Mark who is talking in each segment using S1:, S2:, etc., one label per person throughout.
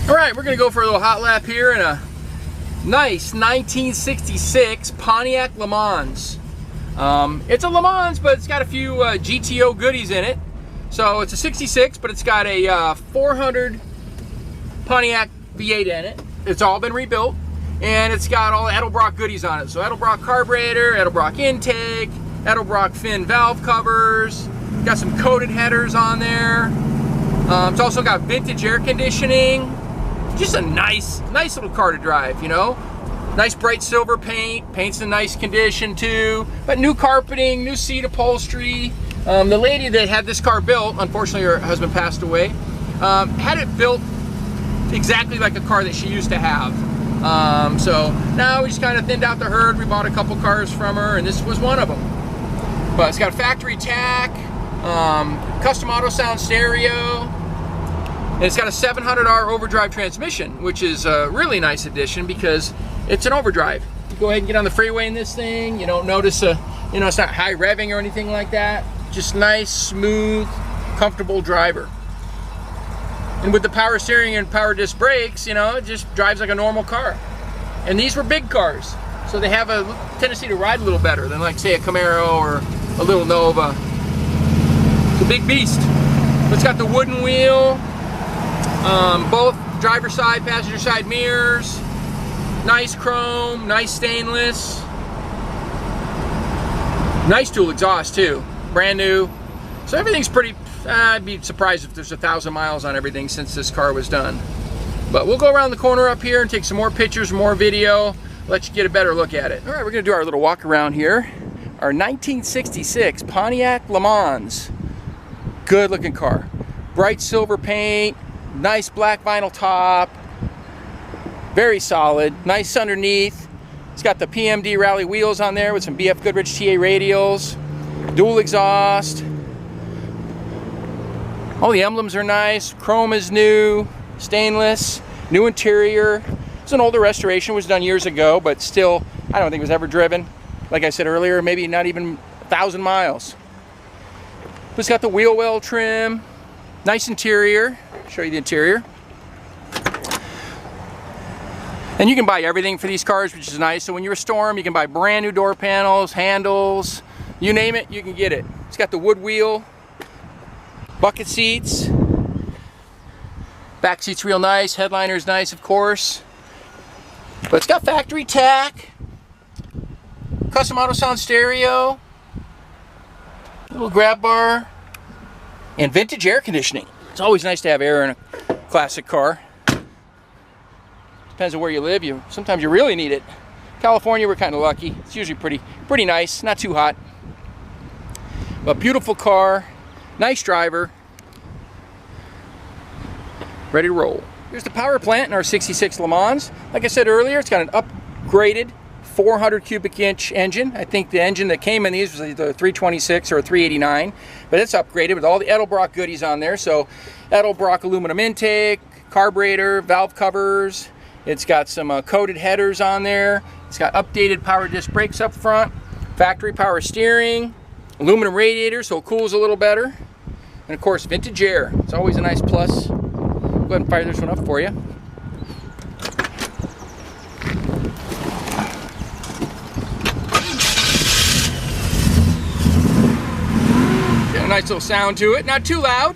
S1: Alright, we're going to go for a little hot lap here in a nice 1966 Pontiac LeMans. It's a LeMans, but it's got a few GTO goodies in it. So it's a 66, but it's got a 400 Pontiac V8 in it. It's all been rebuilt, and it's got all the Edelbrock goodies on it. So Edelbrock carburetor, Edelbrock intake, Edelbrock fin valve covers, got some coated headers on there. It's also got vintage air conditioning. Just a nice little car to drive, you know. Nice bright silver paint. Paint's in nice condition too. But new carpeting, new seat upholstery. The lady that had this car built, unfortunately her husband passed away, had it built exactly like a car that she used to have. So now we just kind of thinned out the herd. We bought a couple cars from her, and this was one of them. But it's got a factory tack, custom auto sound stereo. And it's got a 700R overdrive transmission, which is a really nice addition because it's an overdrive. You go ahead and get on the freeway in this thing, you don't notice you know, it's not high revving or anything like that. Just nice, smooth, comfortable driver. And with the power steering and power disc brakes, you know, it just drives like a normal car. And these were big cars, so they have a tendency to ride a little better than, like, say, a Camaro or a little Nova. It's a big beast. It's got the wooden wheel. Both driver side, passenger side mirrors, nice chrome, nice stainless, nice dual exhaust too, brand new. So everything's pretty, I'd be surprised if there's 1,000 miles on everything since this car was done. But we'll go around the corner up here and take some more pictures, more video, let you get a better look at it. All right, we're gonna do our little walk around here. Our 1966 Pontiac LeMans. Good looking car. Bright silver paint. Nice black vinyl top, very solid, nice underneath. It's got the PMD Rally wheels on there with some BF Goodrich T radials, dual exhaust. All the emblems are nice, chrome is new, stainless, new interior. It's an older restoration, was done years ago, but still, I don't think it was ever driven. Like I said earlier, maybe not even 1,000 miles. But it's got the wheel well trim, nice interior. Show you the interior. And you can buy everything for these cars, which is nice. So when you restore them, you can buy brand new door panels, handles, you name it, you can get it. It's got the wood wheel, bucket seats, back seat's real nice, headliner's nice, of course. But it's got factory tack, custom auto sound stereo, little grab bar, and vintage air conditioning. It's always nice to have air in a classic car. Depends on where you live. Sometimes you really need it. California, we're kind of lucky. It's usually pretty nice, not too hot. But beautiful car, nice driver. Ready to roll. Here's the power plant in our 66 LeMans. Like I said earlier, it's got an upgraded 400 cubic inch engine. I think the engine that came in these was either a 326 or a 389, but it's upgraded with all the Edelbrock goodies on there. So Edelbrock aluminum intake, carburetor, valve covers. It's got some coated headers on there. It's got updated power disc brakes up front, factory power steering, aluminum radiator so it cools a little better, and of course vintage air. It's always a nice plus. Go ahead and fire this one up for you. A nice little sound to it, not too loud.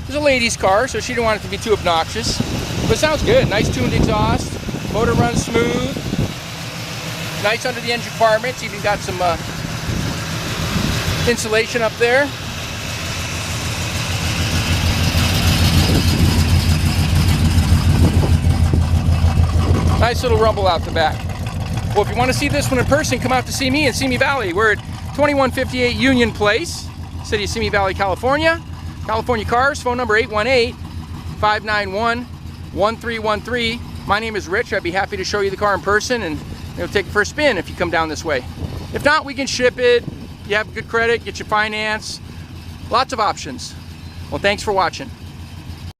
S1: It's a lady's car, so she didn't want it to be too obnoxious. But it sounds good. Nice tuned exhaust. Motor runs smooth. Nice under the engine compartments. Even got some insulation up there. Nice little rumble out the back. Well, if you want to see this one in person, come out to see me in Simi Valley. We're at 2158 Union Place, City of Simi Valley, California. California Cars, phone number 818-591-1313. My name is Rich. I'd be happy to show you the car in person and take it for a spin if you come down this way. If not, we can ship it. You have good credit, get your finance. Lots of options. Well, thanks for watching.